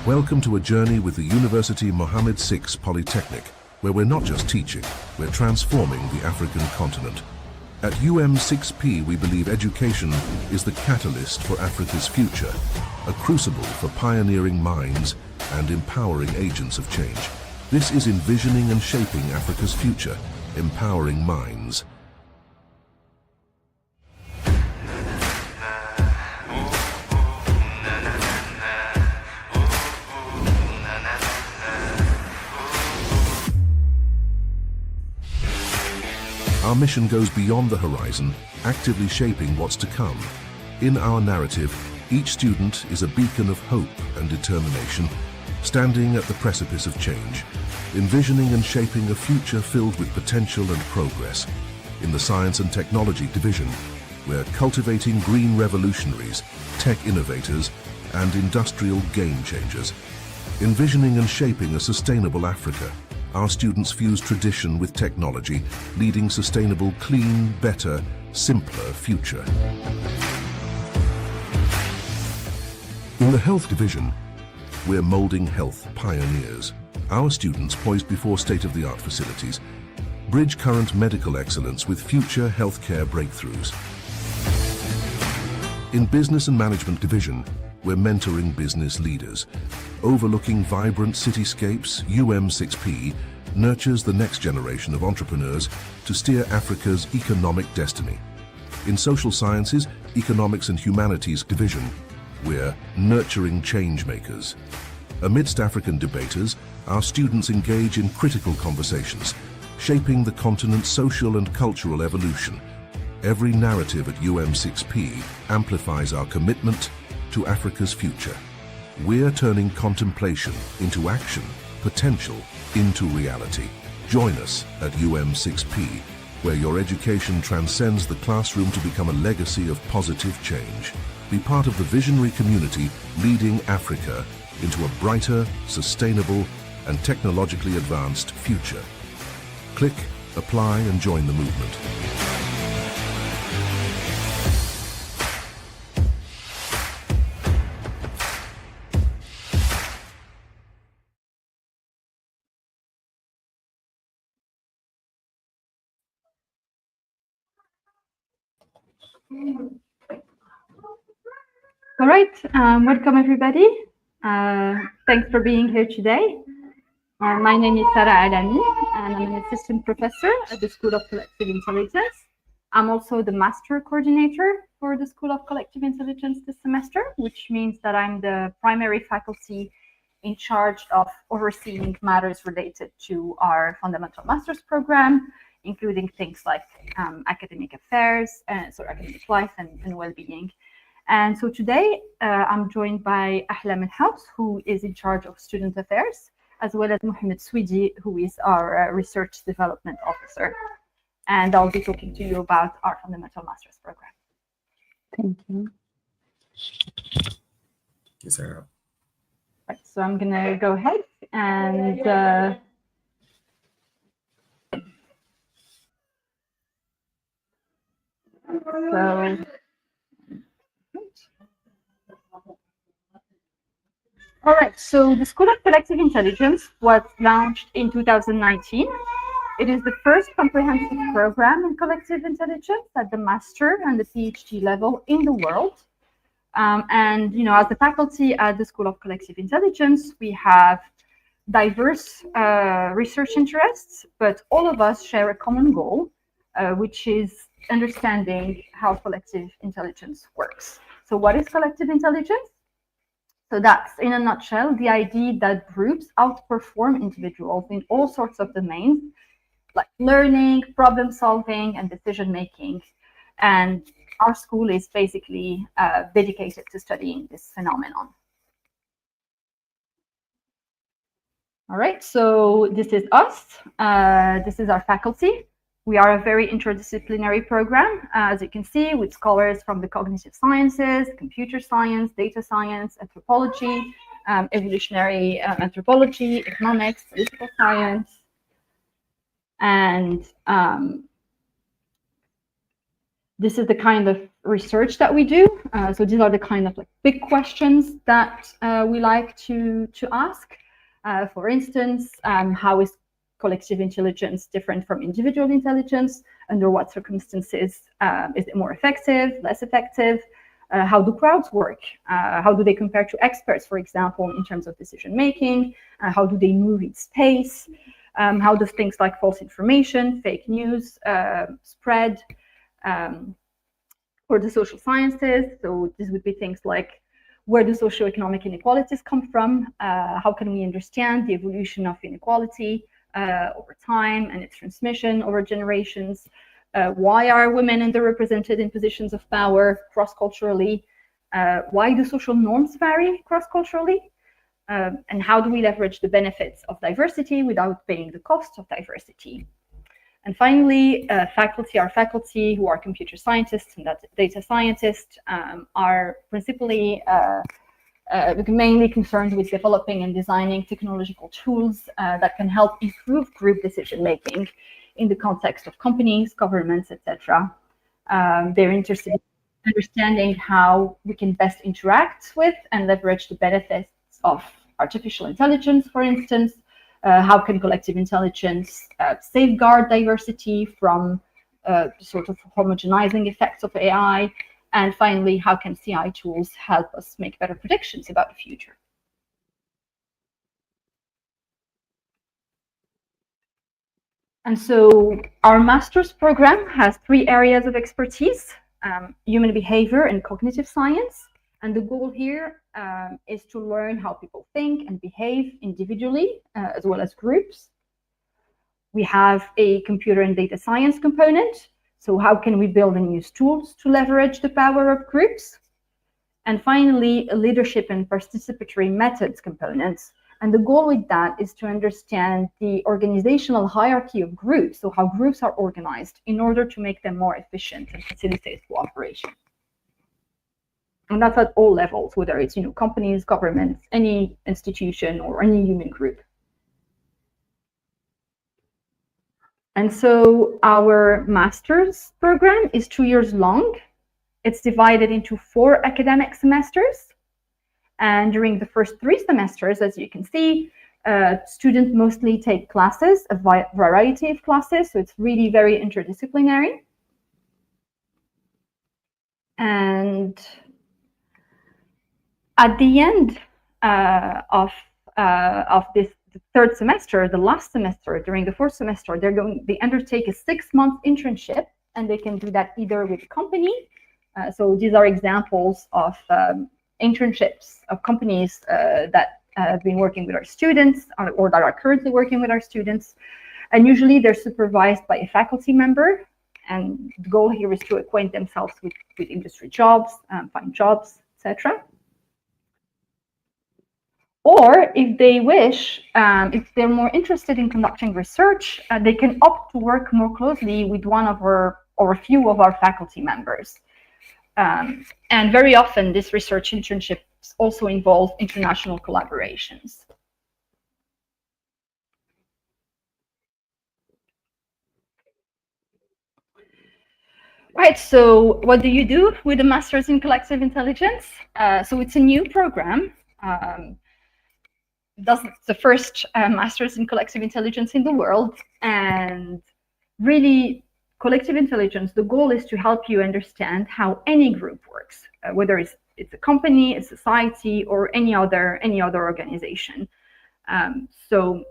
Welcome to a journey with the University Mohammed VI Polytechnic, where we're not just teaching, we're transforming the African continent. At UM6P, we believe education is the catalyst for Africa's future, a crucible for pioneering minds and empowering agents of change. This is envisioning and shaping Africa's future, empowering minds. Our mission goes beyond the horizon, actively shaping what's to come. In our narrative, each student is a beacon of hope and determination, standing at the precipice of change, envisioning and shaping a future filled with potential and progress. In the Science and Technology division, we're cultivating green revolutionaries, tech innovators, and industrial game changers. Envisioning and shaping a sustainable Africa, our students fuse tradition with technology, leading sustainable, clean, better, simpler future. In the Health Division, we're molding health pioneers. Our students, poised before state-of-the-art facilities, bridge current medical excellence with future healthcare breakthroughs. In Business and Management Division, we're mentoring business leaders. Overlooking vibrant cityscapes, UM6P nurtures the next generation of entrepreneurs to steer Africa's economic destiny. In Social Sciences, Economics and Humanities Division, we're nurturing change makers. Amidst African debaters, our students engage in critical conversations, shaping the continent's social and cultural evolution. Every narrative at UM6P amplifies our commitment to Africa's future. We're turning contemplation into action, potential into reality. Join us at UM6P, where your education transcends the classroom to become a legacy of positive change. Be part of the visionary community leading Africa into a brighter, sustainable, and technologically advanced future. Click, apply, and join the movement. All right, welcome everybody. Thanks for being here today. My name is Sarah Alami, and I'm an assistant professor at the School of Collective Intelligence. I'm also the master coordinator for the School of Collective Intelligence this semester, which means that I'm the primary faculty in charge of overseeing matters related to our fundamental master's program, including things like academic affairs, so academic life and well-being. And so today I'm joined by Ahlam Al-House, who is in charge of student affairs, as well as Mohammed Swidi, who is our research development officer. And I'll be talking to you about our fundamental master's program. Thank you. Yes, sir. Right, so I'm gonna go ahead and all right, so the School of Collective Intelligence was launched in 2019. It is the first comprehensive program in collective intelligence at the master and the PhD level in the world. And as the faculty at the School of Collective Intelligence, we have diverse research interests, but all of us share a common goal, which is understanding how collective intelligence works. So what is collective intelligence? So that's, in a nutshell, the idea that groups outperform individuals in all sorts of domains, like learning, problem solving, and decision making. And our school is basically dedicated to studying this phenomenon. All right, so this is us. This is our faculty. We are a very interdisciplinary program, as you can see, with scholars from the cognitive sciences, computer science, data science, anthropology, evolutionary anthropology, economics, political science. And this is the kind of research that we do. So these are the kind of like big questions that we like to ask. For instance, how is collective intelligence different from individual intelligence? Under what circumstances is it more effective, less effective? How do crowds work? How do they compare to experts, for example, in terms of decision making? How do they move in space? How does things like false information, fake news spread? For the social sciences, so this would be things like, where do socioeconomic inequalities come from? How can we understand the evolution of inequality over time and its transmission over generations? Why are women underrepresented in positions of power cross-culturally? Why do social norms vary cross-culturally? And how do we leverage the benefits of diversity without paying the cost of diversity? And finally, our faculty who are computer scientists and data scientists are principally mainly concerned with developing and designing technological tools that can help improve group decision-making in the context of companies, governments, etc. They're interested in understanding how we can best interact with and leverage the benefits of artificial intelligence, for instance. How can collective intelligence safeguard diversity from sort of homogenizing effects of AI? And finally, how can CI tools help us make better predictions about the future? And so our master's program has 3 areas of expertise: human behavior and cognitive science. And the goal here is to learn how people think and behave individually as well as groups. We have a computer and data science component. So how can we build and use tools to leverage the power of groups? And finally, a leadership and participatory methods component. And the goal with that is to understand the organizational hierarchy of groups, so how groups are organized in order to make them more efficient and facilitate cooperation. And that's at all levels, whether it's companies, governments, any institution, or any human group. And so our master's program is 2 years long. It's divided into 4 academic semesters. And during the first 3 semesters, as you can see, students mostly take classes, a variety of classes. So it's really very interdisciplinary. And at the end of this the 3rd semester, the last semester, during the 4th semester, they undertake a 6-month internship, and they can do that either with a company. So these are examples of internships of companies that have been working with our students or that are currently working with our students. And usually they're supervised by a faculty member. And the goal here is to acquaint themselves with industry jobs, find jobs, etc. Or if they wish, if they're more interested in conducting research, they can opt to work more closely with one of or a few of our faculty members. And very often, this research internships also involve international collaborations. Right, so what do you do with a Master's in Collective Intelligence? So it's a new program. That's the first Master's in Collective Intelligence in the world. And really, collective intelligence, the goal is to help you understand how any group works, whether it's a company, a society, or any other organization. So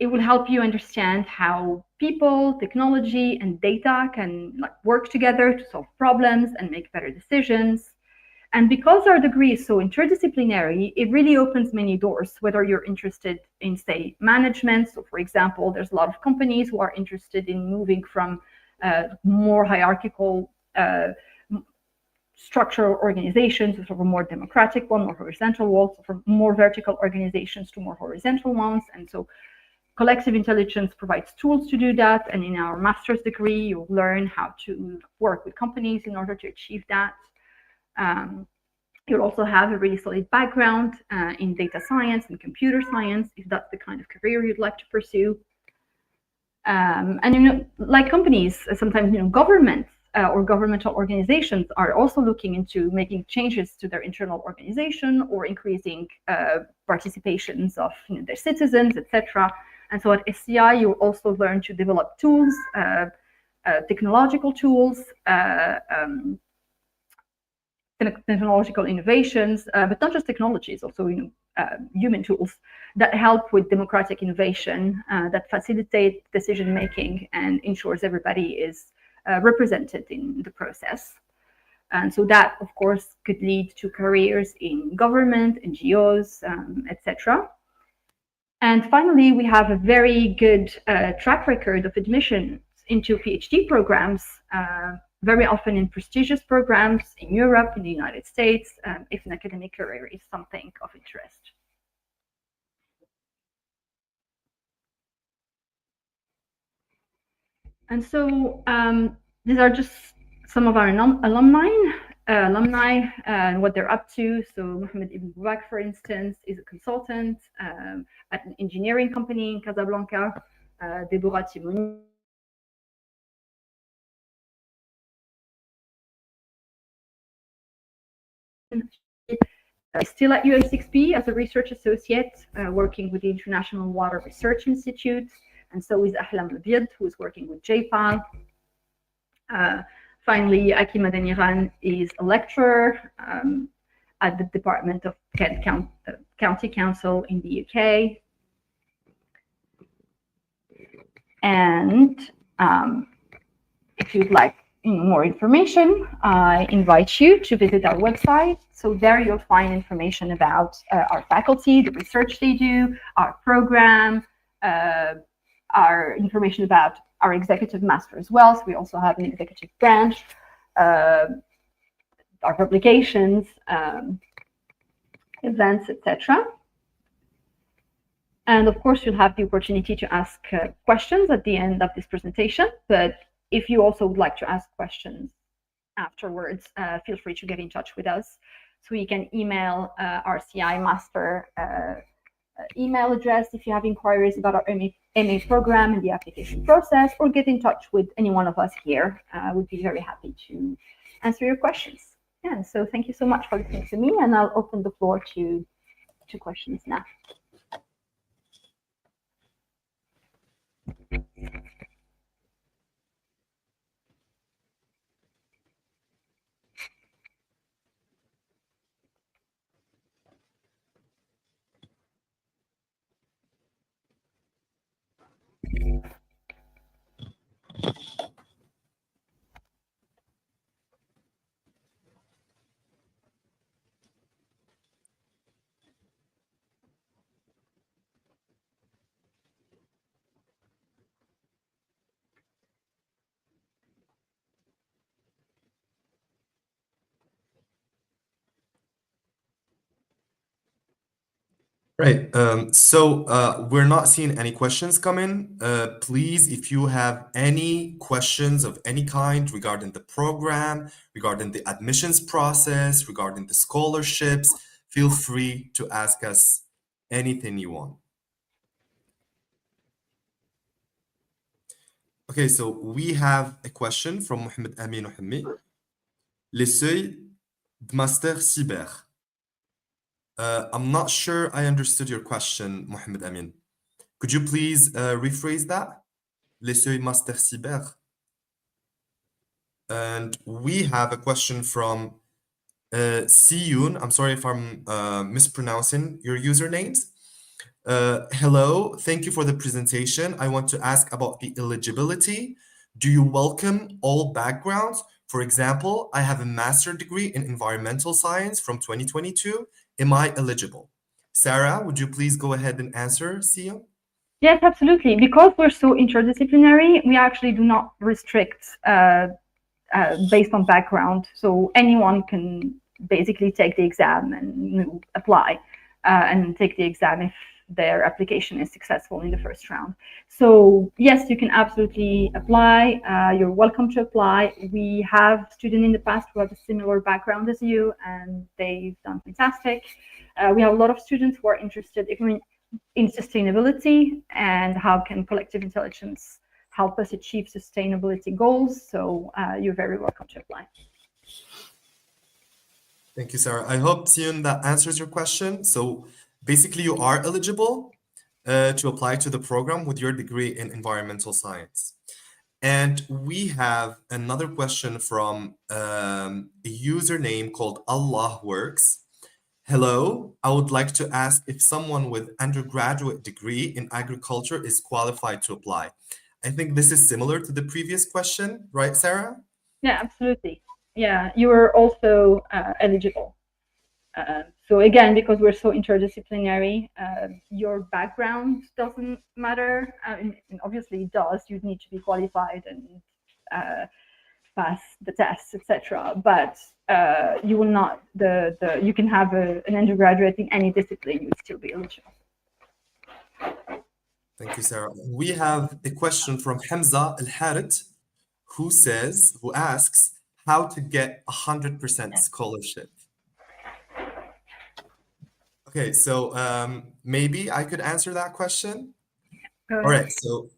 it will help you understand how people, technology, and data can work together to solve problems and make better decisions. And because our degree is so interdisciplinary, it really opens many doors, whether you're interested in, say, management. So for example, there's a lot of companies who are interested in moving from more hierarchical structural organizations to sort of a more democratic one, more horizontal ones, from more vertical organizations to more horizontal ones. And so collective intelligence provides tools to do that. And in our master's degree, you'll learn how to work with companies in order to achieve that. You'll also have a really solid background in data science and computer science, if that's the kind of career you'd like to pursue. And like companies, sometimes governments or governmental organizations are also looking into making changes to their internal organization or increasing participations of their citizens, etc. And so at SCI, you also learn to develop tools, technological tools, technological innovations, but not just technologies, also human tools that help with democratic innovation, that facilitate decision making and ensures everybody is represented in the process. And so that, of course, could lead to careers in government, NGOs, etc. And finally, we have a very good track record of admission into PhD programs, very often in prestigious programs in Europe, in the United States, if an academic career is something of interest. And so these are just some of our alumni and what they're up to. So Mohamed Ibn Bouak, for instance, is a consultant at an engineering company in Casablanca. Deborah Timoni is still at UM6P as a research associate, working with the International Water Research Institute, and so is Ahlam Abid, who is working with JPAL. Finally, Aki Madaniran is a lecturer at the Department of County Council in the UK. And if you'd like more information, I invite you to visit our website. So there you'll find information about our faculty, the research they do, our program, our information about our executive master as well. So we also have an executive branch, our publications, events, etc. And of course, you'll have the opportunity to ask questions at the end of this presentation. But if you also would like to ask questions afterwards, feel free to get in touch with us. So you can email our CI master email address if you have inquiries about our MA program and the application process, or get in touch with any one of us here. We'd be very happy to answer your questions. Yeah, so thank you so much for listening to me, and I'll open the floor to questions now. Right. So we're not seeing any questions come in. Please, if you have any questions of any kind regarding the program, regarding the admissions process, regarding the scholarships, feel free to ask us anything you want. Okay, so we have a question from Mohamed Amin Ouhemi. Les seuils de master cyber. I'm not sure I understood your question, Mohamed Amin. Could you please rephrase that? Les seuils master cyber. And we have a question from Siyun. I'm sorry if I'm mispronouncing your usernames. Hello, thank you for the presentation. I want to ask about the eligibility. Do you welcome all backgrounds? For example, I have a master's degree in environmental science from 2022. Am I eligible? Sarah, would you please go ahead and answer, Siyun? Yes, absolutely. Because we're so interdisciplinary, we actually do not restrict based on background. So anyone can basically take the exam and apply and take the exam if their application is successful in the first round. So yes, you can absolutely apply. You're welcome to apply. We have students in the past who have a similar background as you, and they've done fantastic. We have a lot of students who are interested in sustainability and how can collective intelligence help us achieve sustainability goals. So you're very welcome to apply. Thank you, Sarah. I hope, Siyun, that answers your question. So basically, you are eligible to apply to the program with your degree in environmental science. And we have another question from a username called Allah Works. Hello, I would like to ask if someone with undergraduate degree in agriculture is qualified to apply. I think this is similar to the previous question, right, Sarah? Yeah, absolutely. Yeah, you are also eligible. So again, because we're so interdisciplinary, your background doesn't matter. And obviously it does. You'd need to be qualified and pass the tests, etc. But you will not. You can have an undergraduate in any discipline. You'd still be eligible. Thank you, Sarah. We have a question from Hamza Al-Harith, who asks how to get 100% scholarship. Okay, so maybe I could answer that question. Go ahead. All right, so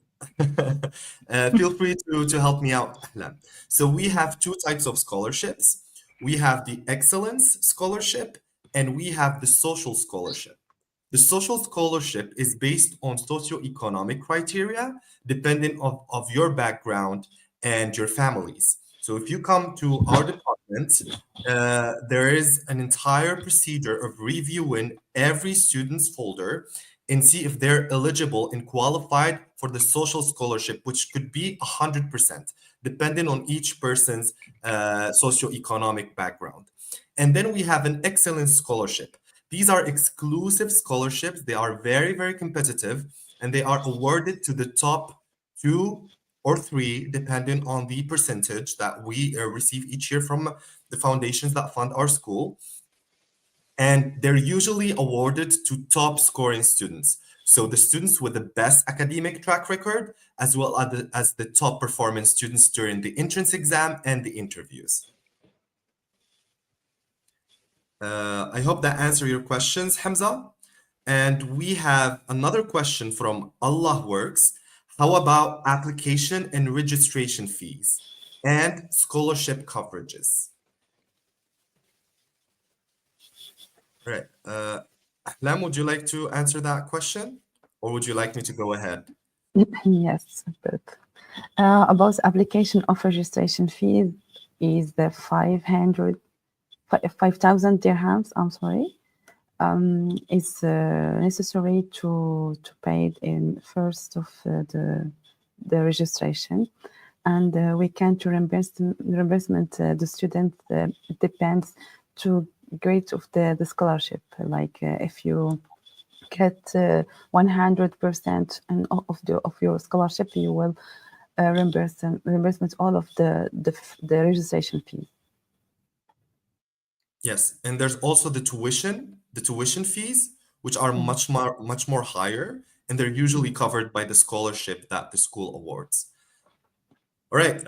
feel free to help me out, Ahlam. So we have two types of scholarships. We have the Excellence Scholarship and we have the Social Scholarship. The social scholarship is based on socioeconomic criteria, depending of your background and your families. So if you come to our department, there is an entire procedure of reviewing every student's folder and see if they're eligible and qualified for the social scholarship, which could be 100%, depending on each person's socioeconomic background. And then we have an excellence scholarship. These are exclusive scholarships. They are very, very competitive, and they are awarded to the top 2 or 3, depending on the percentage that we receive each year from the foundations that fund our school. And they're usually awarded to top scoring students. So the students with the best academic track record, as well as the top performance students during the entrance exam and the interviews. I hope that answered your questions, Hamza. And we have another question from Allah Works. How about application and registration fees and scholarship coverages? All right. Ahlam, would you like to answer that question, or would you like me to go ahead? Yes, but about application of registration fees is the 5,000 dirhams. I'm sorry. It's necessary to pay it in first of the registration, and we can to reimbursement the student depends to grade of the scholarship. Like if you get 100% of your scholarship, you will reimbursement all of the registration fee. Yes, and there's also the tuition fees, which are much more higher, and they're usually covered by the scholarship that the school awards. All right,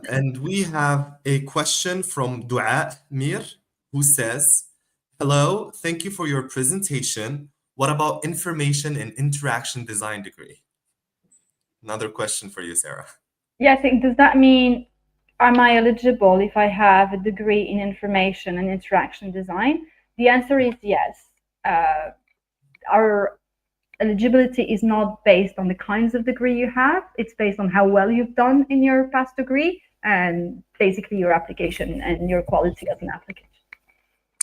and we have a question from Dua Mir, who says, hello, thank you for your presentation. What about information and interaction design degree? Another question for you, Sarah. Yeah, I think, does that mean, am I eligible if I have a degree in information and interaction design? The answer is yes. Our eligibility is not based on the kinds of degree you have. It's based on how well you've done in your past degree and basically your application and your quality as an applicant.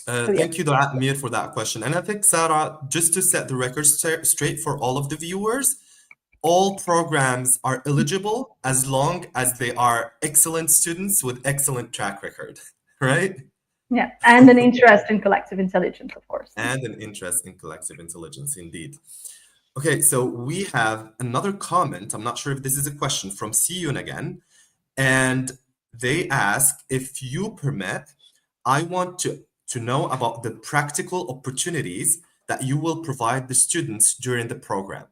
Thank you, Dua Amir, for that question. And I think, Sarah, just to set the record straight for all of the viewers, all programs are eligible as long as they are excellent students with excellent track record, right? Yeah, and an interest in collective intelligence, of course. And an interest in collective intelligence, indeed. Okay, so we have another comment. I'm not sure if this is a question from Siyun again. And they ask, if you permit, I want to know about the practical opportunities that you will provide the students during the program.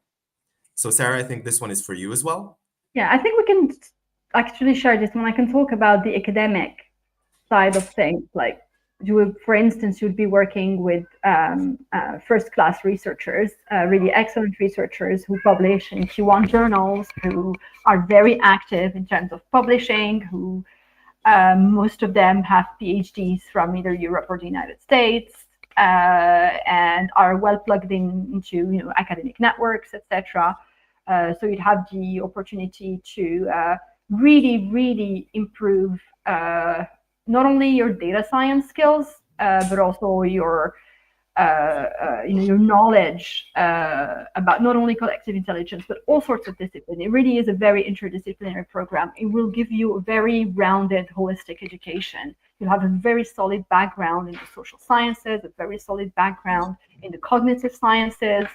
So Sarah, I think this one is for you as well. Yeah, I think we can actually share this one. I can talk about the academic side of things, like for instance, you'd be working with first-class researchers, really excellent researchers who publish in Q1 journals, who are very active in terms of publishing, who most of them have PhDs from either Europe or the United States, and are well plugged into academic networks, etc. So you'd have the opportunity to really, really improve not only your data science skills, but also your your knowledge about not only collective intelligence, but all sorts of discipline. It really is a very interdisciplinary program. It will give you a very rounded, holistic education. You'll have a very solid background in the social sciences, a very solid background in the cognitive sciences.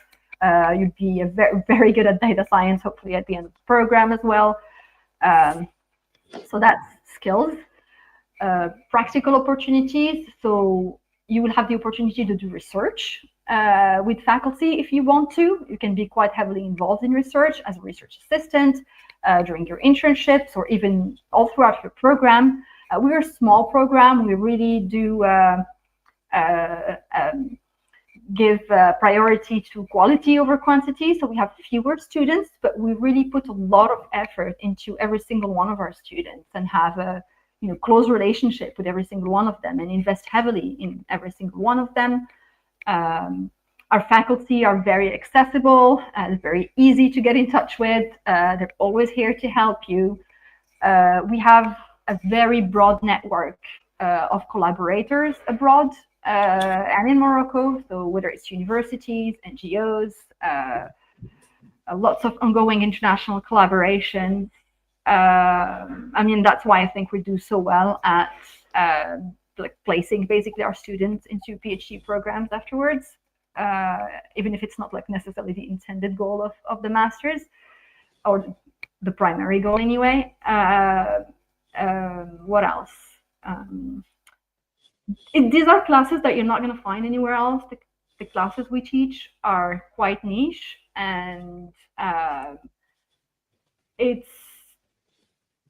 You'd be very, very good at data science, hopefully at the end of the program as well. So that's skills. Practical opportunities. So you will have the opportunity to do research with faculty if you want to. You can be quite heavily involved in research as a research assistant during your internships or even all throughout your program. We're a small program. We really do give priority to quality over quantity. So we have fewer students, but we really put a lot of effort into every single one of our students and have a close relationship with every single one of them and invest heavily in every single one of them. Our faculty are very accessible and very easy to get in touch with. They're always here to help you. We have a very broad network of collaborators abroad and in Morocco. So whether it's universities, NGOs, lots of ongoing international collaboration. I mean, that's why I think we do so well at placing basically our students into PhD programs afterwards, even if it's not necessarily the intended goal of the master's or the primary goal anyway. What else? These are classes that you're not going to find anywhere else. The classes we teach are quite niche, and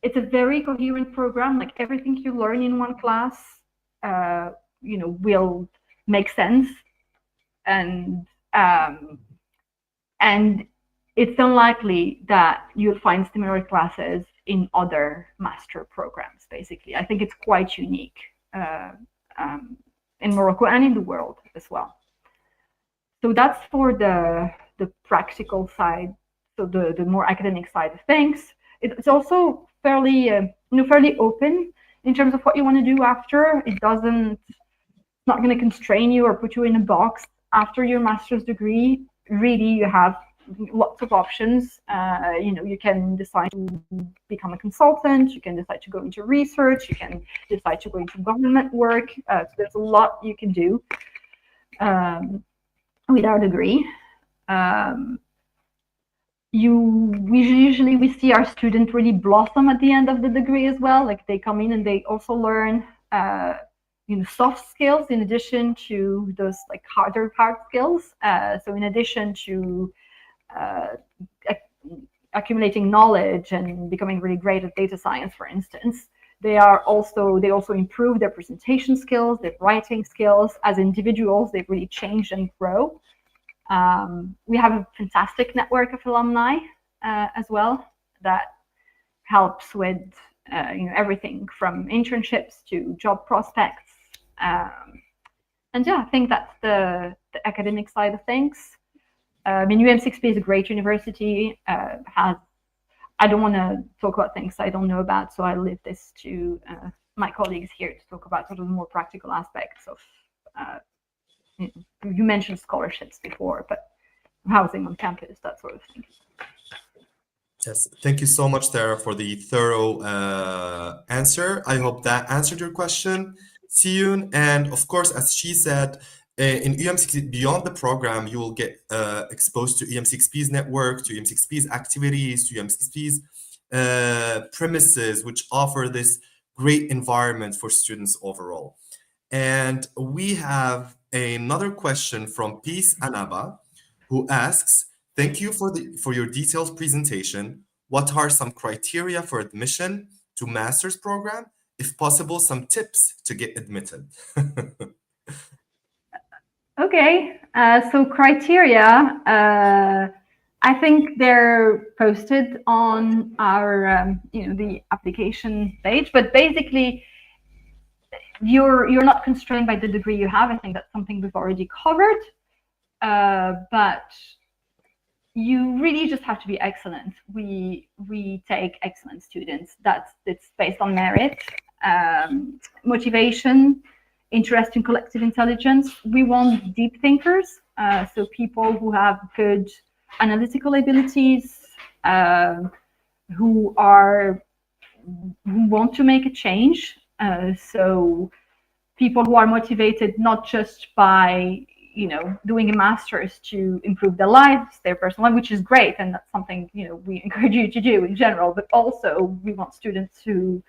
it's a very coherent program. Like everything you learn in one class, will make sense, and it's unlikely that you'll find similar classes in other master programs. Basically, I think it's quite unique in Morocco and in the world as well. So that's for the practical side, so the more academic side of things. It's also fairly open in terms of what you want to do after. It's not going to constrain you or put you in a box after your master's degree. Really, you have lots of options. You can decide to become a consultant. You can decide to go into research. You can decide to go into government work. So there's a lot you can do with our degree. We see our students really blossom at the end of the degree as well. Like they come in and they also learn soft skills in addition to those hard skills. So in addition to accumulating knowledge and becoming really great at data science, for instance, they also improve their presentation skills, their writing skills. As individuals, they've really changed and grow. We have a fantastic network of alumni as well that helps with everything from internships to job prospects. And yeah, I think that's the academic side of things. I mean, UM6P is a great university. I don't want to talk about things I don't know about, so I leave this to my colleagues here to talk about sort of the more practical aspects of you mentioned scholarships before, but housing on campus, that sort of thing. Yes, thank you so much, Tara, for the thorough answer. I hope that answered your question, Siyun. And of course, as she said, in UM6P, beyond the program, you will get exposed to UM6P's network, to UM6P's activities, to UM6P's premises, which offer this great environment for students overall. And we have another question from Peace Anaba, who asks, thank you for your detailed presentation. What are some criteria for admission to master's program? if possible, some tips to get admitted. Okay, so criteria, I think they're posted on our, the application page, but basically you're not constrained by the degree you have. I think that's something we've already covered, but you really just have to be excellent. We take excellent students. It's based on merit, motivation, interest in collective intelligence. We want deep thinkers, so people who have good analytical abilities, who want to make a change. So people who are motivated not just by doing a master's to improve their lives, their personal life, which is great, and that's something we encourage you to do in general. But also we want students who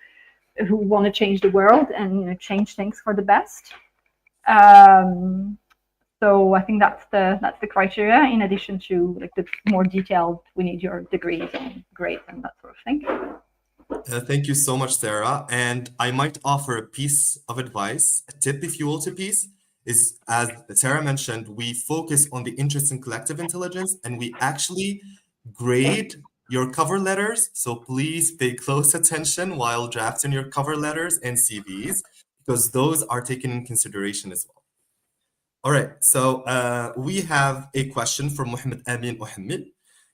want to change the world and change things for the best. So I think that's the criteria. In addition to like the more detailed, we need your degrees and grades and that sort of thing. Thank you so much, Sarah. And I might offer a piece of advice, a tip, if you will, to piece, is as Sarah mentioned, we focus on the interest in collective intelligence and we actually grade your cover letters. So please pay close attention while drafting your cover letters and CVs, because those are taken in consideration as well. All right, so we have a question from Mohammed Amin Mohammed.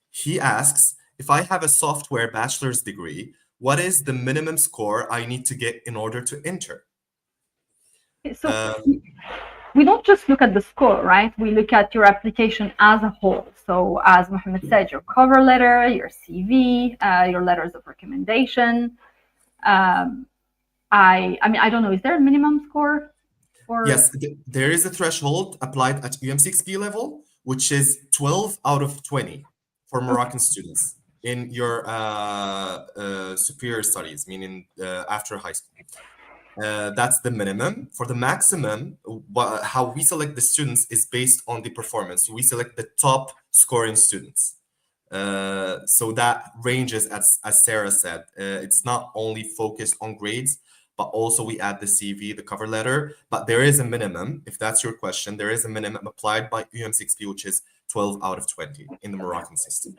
He asks, if I have a software bachelor's degree, what is the minimum score I need to get in order to enter? So we don't just look at the score, right? We look at your application as a whole. So as Mohammed said, your cover letter, your CV, your letters of recommendation. I mean, I don't know, is there a minimum score? Yes, there is a threshold applied at UM6P level, which is 12 out of 20 for Moroccan students in your superior studies, meaning after high school. That's the minimum. For the maximum, how we select the students is based on the performance. We select the top scoring students. So that ranges, as Sarah said, it's not only focused on grades, but also we add the CV, the cover letter. But there is a minimum, if that's your question, there is a minimum applied by UM6P, which is 12 out of 20 in the Moroccan system.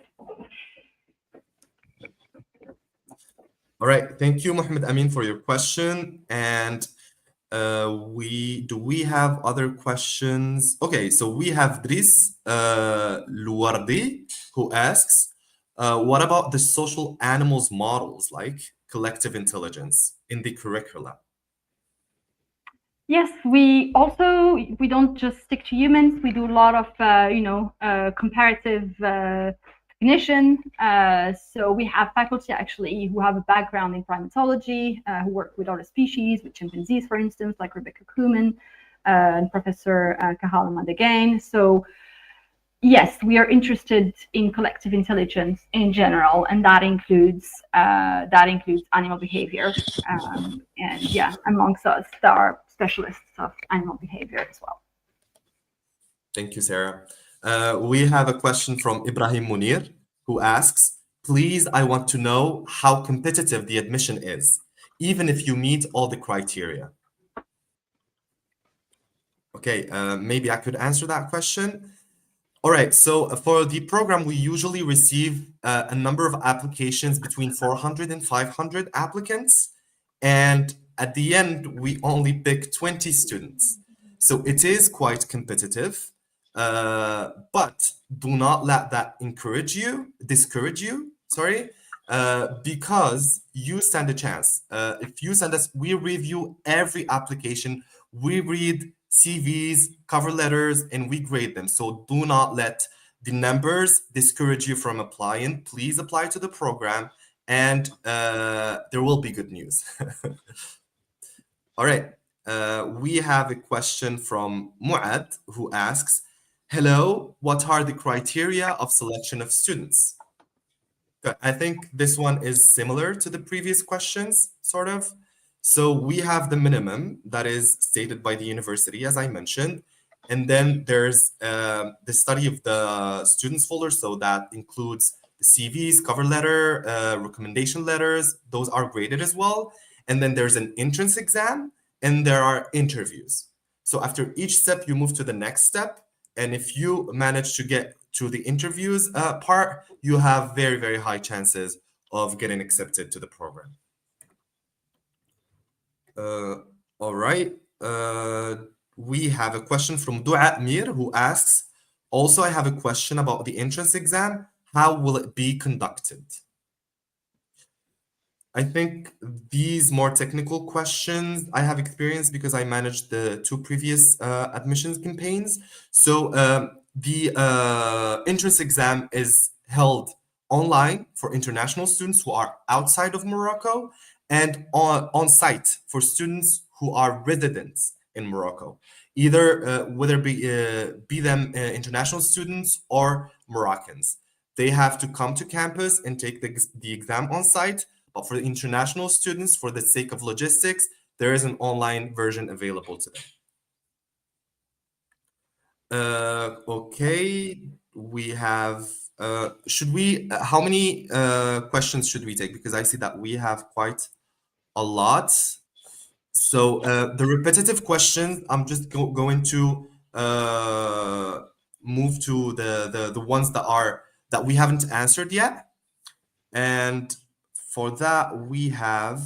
All right, thank you, Mohammed Amin, for your question. And do we have other questions? Okay, so we have Driss Louardi, who asks, what about the social animals models like collective intelligence in the curriculum? Yes, we don't just stick to humans. We do a lot of comparative cognition. So we have faculty actually who have a background in primatology, who work with other species, with chimpanzees, for instance, like Rebecca Kuhlman and Professor Kahal Madagain. So yes, we are interested in collective intelligence in general, and that includes animal behavior. And yeah, amongst us, there are specialists of animal behavior as well. Thank you, Sarah. We have a question from Ibrahim Munir, who asks, please, I want to know how competitive the admission is, even if you meet all the criteria. Okay, maybe I could answer that question. All right, so for the program, we usually receive a number of applications between 400 and 500 applicants. And at the end, we only pick 20 students. So it is quite competitive, but do not let that discourage you, because you stand a chance. If you send us, we review every application, we read CVs, cover letters, and we grade them. So do not let the numbers discourage you from applying. Please apply to the program, and there will be good news. All right. We have a question from Muad, who asks, hello, what are the criteria of selection of students? I think this one is similar to the previous questions, sort of. So we have the minimum that is stated by the university, as I mentioned. And then there's the study of the students folder. So that includes the CVs, cover letter, recommendation letters. Those are graded as well. and then there's an entrance exam, and there are interviews. So after each step, you move to the next step. And if you manage to get to the interviews part, you have very, very high chances of getting accepted to the program. All right. We have a question from Dua Mir, who asks, also, I have a question about the entrance exam. How will it be conducted? I think these more technical questions I have experience because I managed the two previous admissions campaigns. So the entrance exam is held online for international students who are outside of Morocco, and on site for students who are residents in Morocco, either whether be them international students or Moroccans. They have to come to campus and take the exam on site. But for the international students, for the sake of logistics, there is an online version available to them. Okay, we have, how many questions should we take? Because I see that we have quite a lot. So the repetitive questions, I'm just going to move to the ones that we haven't answered yet. And for that, we have...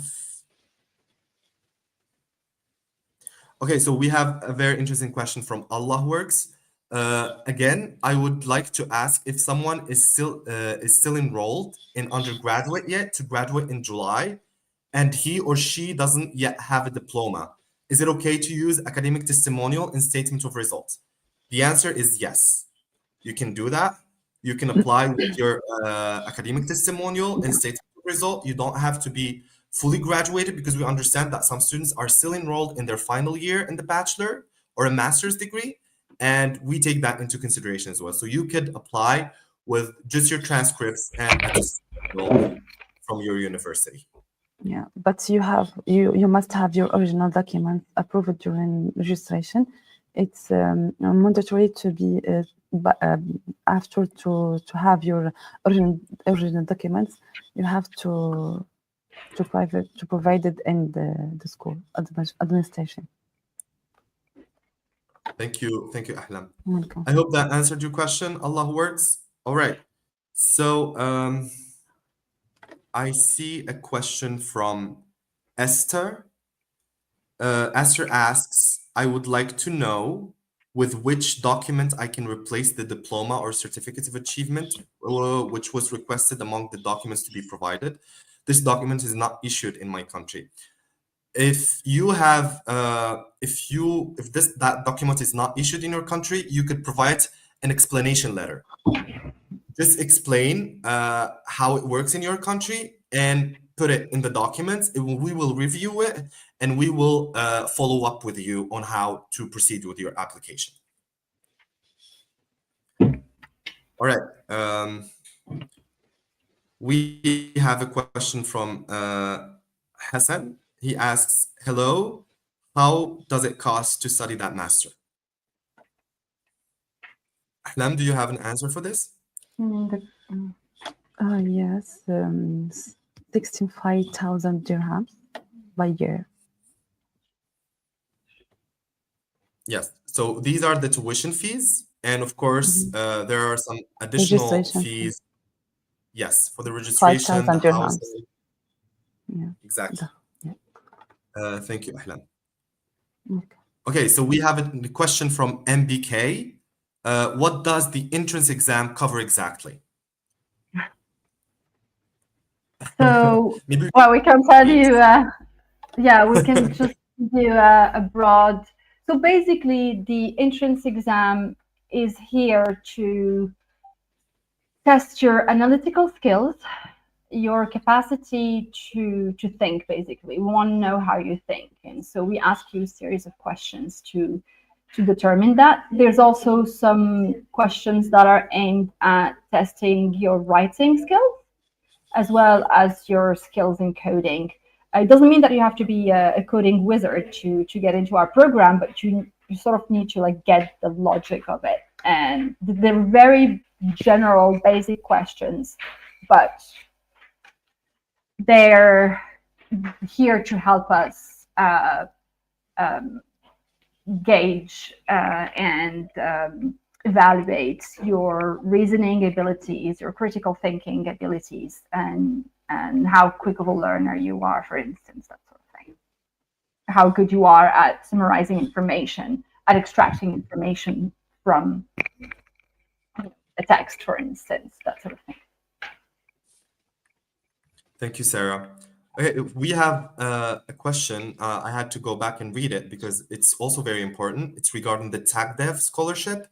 Okay, so we have a very interesting question from Allah Works. Again, I would like to ask if someone is still enrolled in undergraduate yet to graduate in July, and he or she doesn't yet have a diploma. Is it okay to use academic testimonial in statement of results? The answer is yes. You can do that. You can apply with your academic testimonial and statement of result. You don't have to be fully graduated because we understand that some students are still enrolled in their final year in the bachelor or a master's degree, and we take that into consideration as well. So you could apply with just your transcripts and a testimonial from your university. Yeah, but you must have your original documents approved during registration. It's mandatory to be after to have your original documents. You have to provide it in the school administration. Thank you, Ahlam. Welcome. I hope that answered your question. Allah Works. All right. So I see a question from Esther. Esther asks, I would like to know with which document I can replace the diploma or certificate of achievement, which was requested among the documents to be provided. This document is not issued in my country. If you have, if that document is not issued in your country, you could provide an explanation letter. Just explain how it works in your country and put it in the documents. We will review it and we will follow up with you on how to proceed with your application. All right. We have a question from Hassan. He asks, hello, how does it cost to study that master? Ahlam, do you have an answer for this? Yes, 65,000 dirhams by year. Yes, so these are the tuition fees. And of course, there are some additional fees. Yes, for the registration, 5,000 the dirhams. housing. Yeah. Exactly. Yeah. Thank you, Ahlam. Okay. Okay, so we have a question from MBK. What does the entrance exam cover exactly? So, well, we can tell you, yeah, we can just do a broad. So basically, the entrance exam is here to test your analytical skills, your capacity to think, basically. We want to know how you think. And so we ask you a series of questions to determine that. There's also some questions that are aimed at testing your writing skills, as well as your skills in coding. It doesn't mean that you have to be a coding wizard to get into our program, but you sort of need to like get the logic of it. And they're very general, basic questions, but they're here to help us gauge and evaluate your reasoning abilities, your critical thinking abilities, and how quick of a learner you are, for instance, that sort of thing. How good you are at summarizing information, at extracting information from a text, for instance, that sort of thing. Thank you, Sarah. Okay, we have a question. I had to go back and read it because it's also very important. It's regarding the Tag Dev scholarship.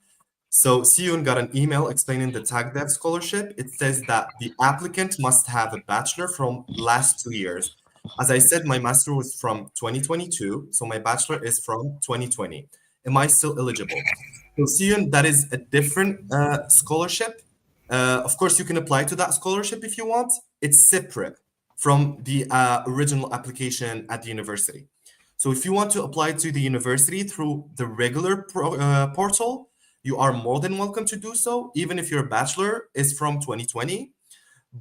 So Siyun got an email explaining the Tag Dev scholarship. It says that the applicant must have a bachelor from last 2 years. As I said, my master was from 2022, so my bachelor is from 2020. Am I still eligible? So Siyun, that is a different scholarship. Of course, you can apply to that scholarship if you want. It's separate from the original application at the university. So if you want to apply to the university through the regular portal, you are more than welcome to do so, even if your bachelor is from 2020,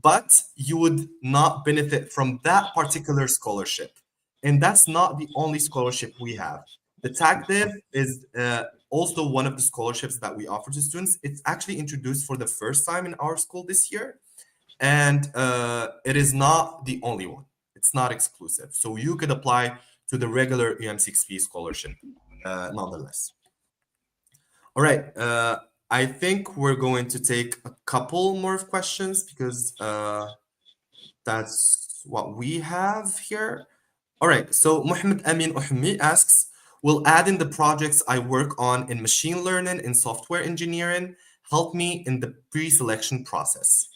but you would not benefit from that particular scholarship. And that's not the only scholarship we have. The TAGDEV is also one of the scholarships that we offer to students. It's actually introduced for the first time in our school this year. And it is not the only one. It's not exclusive. So you could apply to the regular UM6P scholarship nonetheless. All right. I think we're going to take a couple more questions because that's what we have here. All right. So Mohammed Amin Uhmi asks, will adding the projects I work on in machine learning and software engineering help me in the pre-selection process?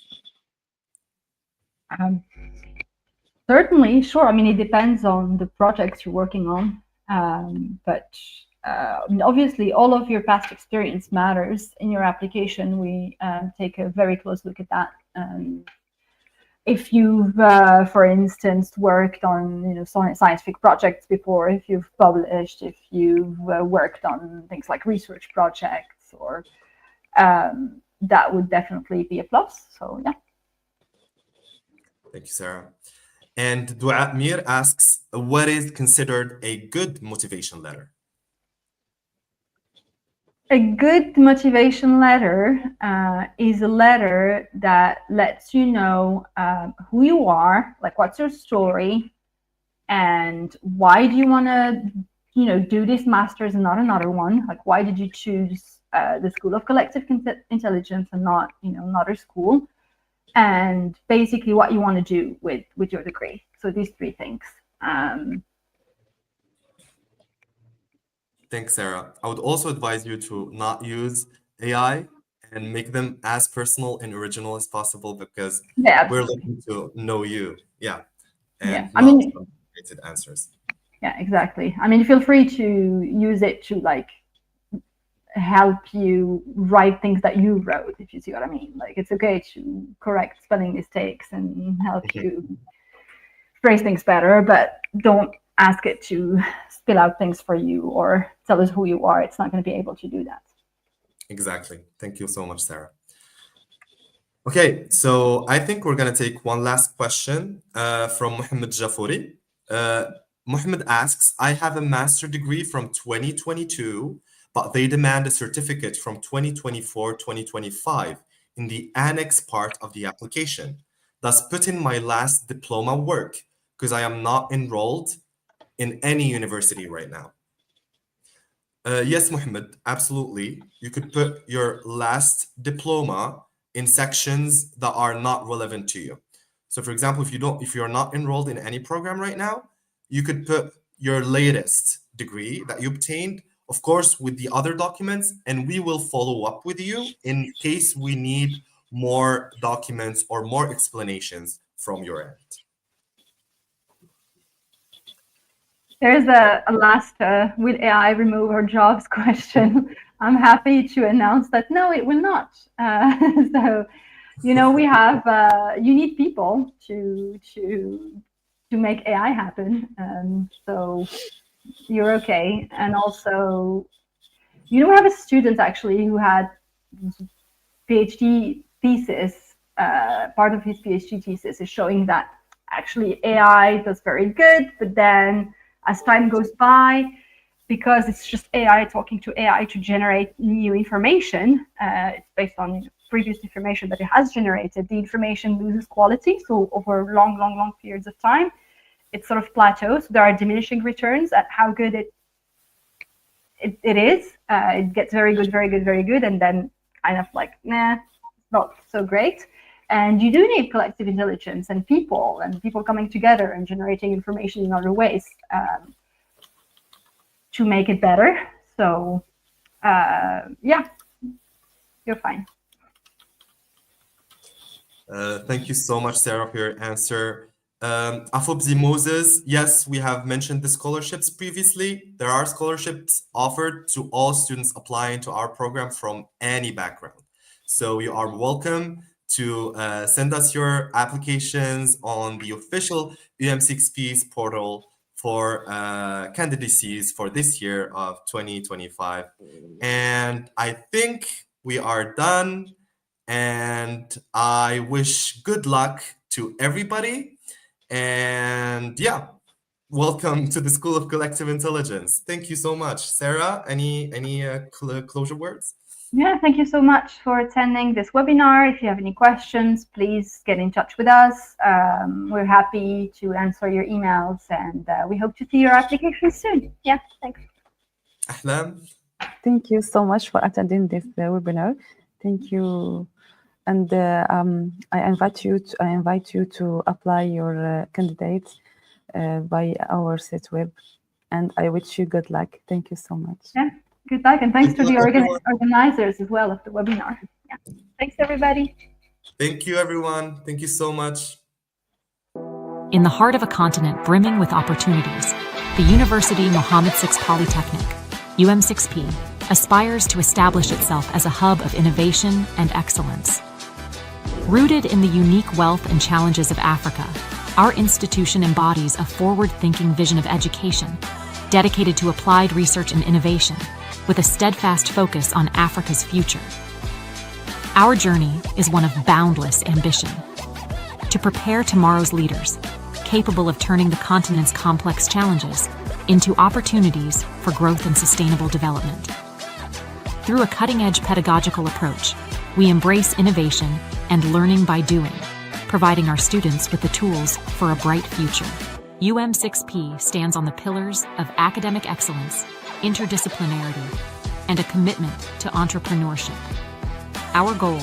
Certainly, sure. I mean, it depends on the projects you're working on, but I mean, obviously, all of your past experience matters in your application. We take a very close look at that. If you've, for instance, worked on scientific projects before, if you've published, if you've worked on things like research projects, or that would definitely be a plus. So yeah. Thank you, Sarah. And Dua Mir asks, what is considered a good motivation letter? A good motivation letter is a letter that lets you know who you are, like what's your story, and why do you want to, do this master's and not another one? Like, why did you choose the School of Collective Intelligence and not, another school? And basically what you want to do with your degree. So these three things. Thanks, Sarah. I would also advise you to not use AI and make them as personal and original as possible because we're looking to know you. Yeah. And not created answers. Yeah, exactly. I mean, feel free to use it to help you write things that you wrote, if you see what I mean. Like, it's okay to correct spelling mistakes and help you phrase things better, but don't ask it to spill out things for you or tell us who you are. It's not going to be able to do that. Exactly. Thank you so much, Sarah. Okay, so I think we're going to take one last question from Mohammed Jafouri. Mohammed asks, I have a master degree from 2022, but they demand a certificate from 2024-2025 in the annex part of the application, thus putting my last diploma work because I am not enrolled in any university right now. Yes, Mohammed, absolutely. You could put your last diploma in sections that are not relevant to you. So for example, if you're not enrolled in any program right now, you could put your latest degree that you obtained, of course, with the other documents, and we will follow up with you in case we need more documents or more explanations from your end. There's a last, will AI remove our jobs question. I'm happy to announce that no, it will not. So, we have, you need people to make AI happen. So you're okay. And also, we have a student actually who had PhD thesis. Part of his PhD thesis is showing that actually AI does very good, but then as time goes by, because it's just AI talking to AI to generate new information, it's based on previous information that it has generated, the information loses quality. So over long periods of time, it sort of plateaus. There are diminishing returns at how good it is. It gets very good, and then kind of like, nah, not so great. And you do need collective intelligence and people coming together and generating information in other ways to make it better. So yeah, you're fine. Thank you so much, Sarah, for your answer. Afobzi Moses, yes, we have mentioned the scholarships previously. There are scholarships offered to all students applying to our program from any background. So you are welcome to send us your applications on the official UM6P's portal for candidacies for this year of 2025. And I think we are done. And I wish good luck to everybody. And yeah, welcome to the School of Collective Intelligence. Thank you so much. Sarah, any closure words? Yeah, thank you so much for attending this webinar. If you have any questions, please get in touch with us. We're happy to answer your emails, and we hope to see your application soon. Yeah, thanks. Ahlam. Thank you so much for attending this webinar. Thank you. And I invite you to apply your candidates by our site web. And I wish you good luck. Thank you so much. Yeah, good luck. And thanks to the organizers as well of the webinar. Yeah. Thanks, everybody. Thank you, everyone. Thank you so much. In the heart of a continent brimming with opportunities, the University Mohammed VI Polytechnic, UM6P, aspires to establish itself as a hub of innovation and excellence. Rooted in the unique wealth and challenges of Africa, our institution embodies a forward-thinking vision of education, dedicated to applied research and innovation, with a steadfast focus on Africa's future. Our journey is one of boundless ambition. To prepare tomorrow's leaders, capable of turning the continent's complex challenges into opportunities for growth and sustainable development. Through a cutting-edge pedagogical approach, we embrace innovation and learning by doing, providing our students with the tools for a bright future. UM6P stands on the pillars of academic excellence, interdisciplinarity, and a commitment to entrepreneurship. Our goal: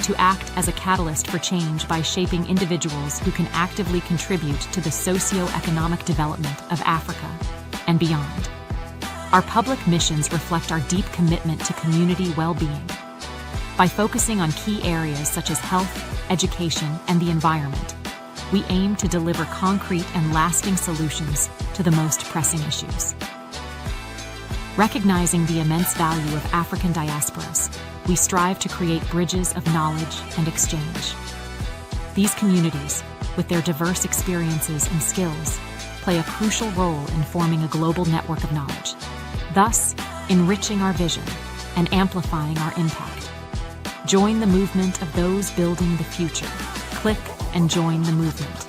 to act as a catalyst for change by shaping individuals who can actively contribute to the socio-economic development of Africa and beyond. Our public missions reflect our deep commitment to community well-being. By focusing on key areas such as health, education, and the environment, we aim to deliver concrete and lasting solutions to the most pressing issues. Recognizing the immense value of African diasporas, we strive to create bridges of knowledge and exchange. These communities, with their diverse experiences and skills, play a crucial role in forming a global network of knowledge, thus enriching our vision and amplifying our impact. Join the movement of those building the future. Click and join the movement.